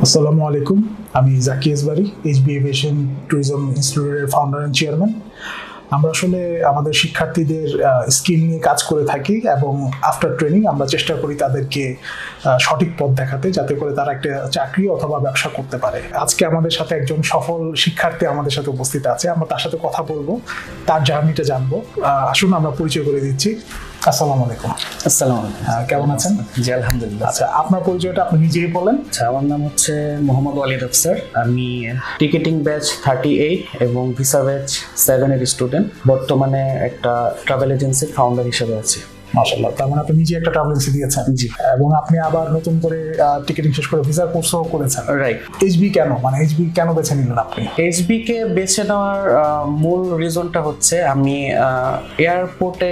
আসসালামু আলাইকুম, আমি জাকি এসবারি, এইচবি এভিয়েশন ট্যুরিজম ইনস্টিটিউটের ফাউন্ডার অ্যান্ড চেয়ারম্যান। আমরা আসলে আমাদের শিক্ষার্থীদের স্কিল নিয়ে কাজ করে থাকি এবং আফটার ট্রেনিং আমরা চেষ্টা করি তাদেরকে সঠিক পথ দেখাতে, যাতে করে তারা একটা চাকরি অথবা ব্যবসা করতে পারে। আজকে আমাদের সাথে একজন সফল শিক্ষার্থী আমাদের সাথে উপস্থিত আছে, আমরা তার সাথে কথা বলবো, তার জার্নিটা জানবো। আসুন আমরা পরিচয় করে দিচ্ছি। আসসালামু আলাইকুম। আসসালামু আলাইকুম। কেমন আছেন? জি আলহামদুলিল্লাহ। আচ্ছা, আপনার পরিচয়টা আপনি নিজেই বলেন। আচ্ছা, আমার নাম হচ্ছে মোহাম্মদ ওয়ালিদ আফসার। আমি টিকেটিং ব্যাচ 38 এবং ভিসা ব্যাচ 7 এর স্টুডেন্ট। বর্তমানে একটা ট্রাভেল এজেন্সির ফাউন্ডার হিসেবে আছি। মাশাআল্লাহ, তার মানে আপনি নিজে একটা ট্রাভেল এজেন্সি দিয়েছেন। জি। এবং আপনি আবার নতুন করে টিকেটিং শেষ করে ভিসার কোর্সও করেছেন। রাইট। এইচবি কেন, মানে এইচবি কেন বেছে নিলেন আপনি? এইচবি কে বেছে নেওয়ার মূল রিজনটা হচ্ছে আমি এয়ারপোর্টে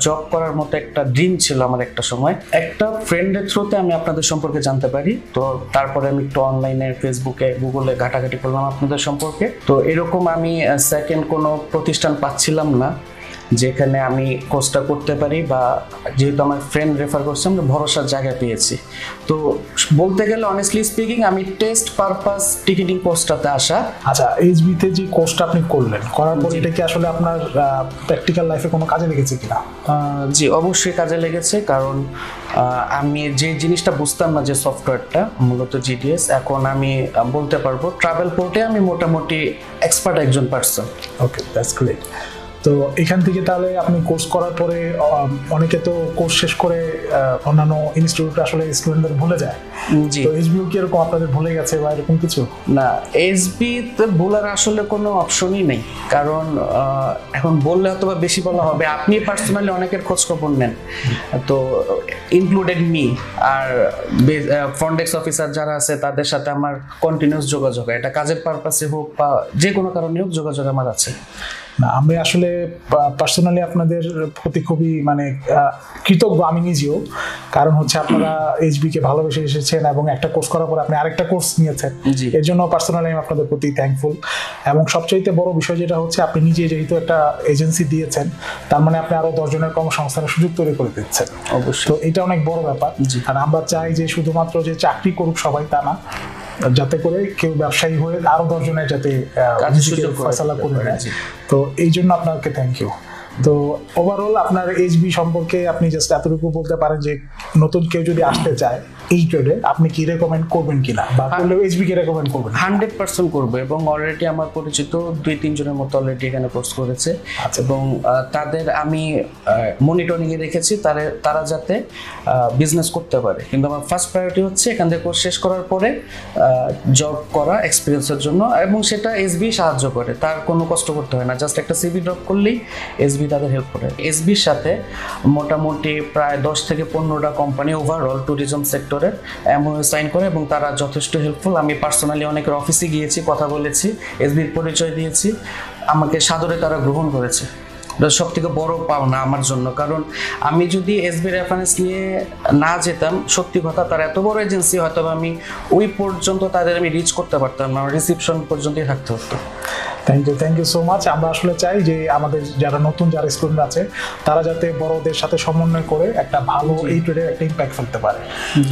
জব করার মতো একটা ড্রিম ছিল আমার একটা সময়। একটা ফ্রেন্ডের থ্রুতে আমি আপনাদের সম্পর্কে জানতে পারি, তো তারপরে আমি একটু অনলাইনে ফেসবুকে গুগলে ঘাটাঘাটি করলাম আপনাদের সম্পর্কে। তো এরকম আমি সেকেন্ড কোনো প্রতিষ্ঠান পাচ্ছিলাম না যেখানে আমি কোর্সটা করতে পারি, বা যেহেতু আমার ফ্রেন্ড রেফার করছে আমরা ভরসার জায়গা পেয়েছি। তো বলতে গেলে অনেস্টলি স্পিকিং আমি টেস্ট পারপাস টিকেটিং কোর্সটাতে আসা। আচ্ছা, এইচবিতে যে কোর্সটা আপনি করলেন, করার পর এটা কি আসলে আপনার প্র্যাকটিক্যাল লাইফে কোনো কাজে লেগেছে কিনা? জি, অবশ্যই কাজে লেগেছে, কারণ আমি যে জিনিসটা বুঝতাম না যে সফটওয়্যারটা মূলত জিডিএস, এখন আমি বলতে পারবো ট্রাভেল পোর্টে আমি মোটামুটি এক্সপার্ট একজন পার্সন। Okay, that's great. তো এখান থেকে তাহলে আপনি কোর্স করার পরে অনেকে তো কোর্স শেষ করে অন্যান্য ইনস্টিটিউটে আসলে স্টুডেন্টদের ভুলে যায়। জি। তো এইচবিও কি এরকম আপনাদের ভুলে গেছে বা এরকম কিছু? না, এইচবিতে ভুলার আসলে কোনো অপশনই নেই, কারণ এখন বললে হয়তো বা বেশি বলা হবে। আপনি পার্সোনালি অনেকের খোঁজ খবর নেন, তো ইনক্লুডেড মি, আর ফ্রন্ট ডেস্ক অফিসার যারা আছে তাদের সাথে আমার কন্টিনিউয়াস যোগাযোগ, এটা কাজের পারপাসে হোক বা যে কোনো কারণে হোক, যোগাযোগ আমার আছে। না, আমি আসলে পার্সোনালি আপনাদের প্রতি খুবই কৃতজ্ঞ, আমি নিজেও। কারণ হচ্ছে আপনারা এইচবি কে ভালোবেসে এসেছেন এবং একটা কোর্স করার পর আপনি আরেকটা কোর্স নিয়েছেন, এর জন্য পার্সোনালি আমি আপনাদের প্রতি থ্যাঙ্কফুল। এবং সবচাইতে বড় বিষয় যেটা হচ্ছে, আপনি নিজে যেহেতু একটা এজেন্সি দিয়েছেন, তার মানে আপনি আরো 10 জনের কর্মসংস্থানের সুযোগ তৈরি করে দিচ্ছেন। অবশ্যই। তো এটা অনেক বড় ব্যাপার। আর আমরা চাই যে শুধুমাত্র যে চাকরি করুক সবাই, তা না, যাতে করে কেউ ব্যবসায়ী হয়ে আরো 10 জনের যাতে ফয়সালা করে দেয়। তো এই জন্য আপনাকে থ্যাংক ইউ। তো ওভারঅল আপনার এইচবি সম্পর্কে আপনি জাস্ট এতটুকু বলতে পারেন যে নতুন কেউ যদি আসতে চায় এই ট্রেডে, আপনি কি রেকমেন্ড করবেন কিনা, বা করলে এইচবি কে রেকমেন্ড করবেন? 100% করবো, এবং অলরেডি আমার পরিচিত 2-3 জনের মতো অলরেডি এখানে কোর্স করেছে। এবং তাদের আমি মনিটরিং এ রেখেছি তারা যাতে বিজনেস করতে পারে। কিন্তু আমার ফার্স্ট প্রায়োরিটি হচ্ছে এখান থেকে কোর্স শেষ করার পরে জব করা এক্সপিরিয়েন্সের জন্য, এবং সেটা এসবি সাহায্য করে, তার কোনো কষ্ট করতে হয় না, জাস্ট একটা সিভি ড্রপ করলেই এসবি তাদের হেল্প করে। এসবির সাথে মোটামুটি প্রায় 10 থেকে 15টা কোম্পানি ওভারঅল ট্যুরিজম সেক্টরের এমওইউ সাইন করে, এবং তারা যথেষ্ট হেল্পফুল। আমি পার্সোনালি অনেকের অফিসে গিয়েছি, কথা বলেছি, এসবির পরিচয় দিয়েছি, আমাকে সাদরে তারা গ্রহণ করেছে। এটা সব থেকে বড় পাওনা আমার জন্য, কারণ আমি যদি এসবি রেফারেন্স নিয়ে না যেতাম, সত্যি কথা, তার এত বড় এজেন্সি, হয়তো আমি ওই পর্যন্ত তাদের আমি রিচ করতে পারতাম না, রিসিপশন পর্যন্তই থাকতে হতো। Thank you so much. আমরা আসলে চাই যে আমাদের যারা নতুন যারা স্টুডেন্ট আছে, তারা যাতে বড়দের সাথে সমন্বয় করে একটা ভালো এই ট্রেডে একটা ইম্প্যাক্ট ফেলতে পারে।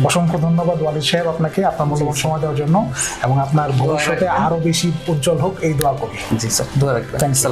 অসংখ্য ধন্যবাদ ওয়ালিদ সাহেব আপনাকে, আপনার মূল্যবান সময় দেওয়ার জন্য, এবং আপনার ভবিষ্যতে আরো বেশি উজ্জ্বল হোক এই দোয়া করি। জি স্যার, দোয়া রাখবেন। Thank you.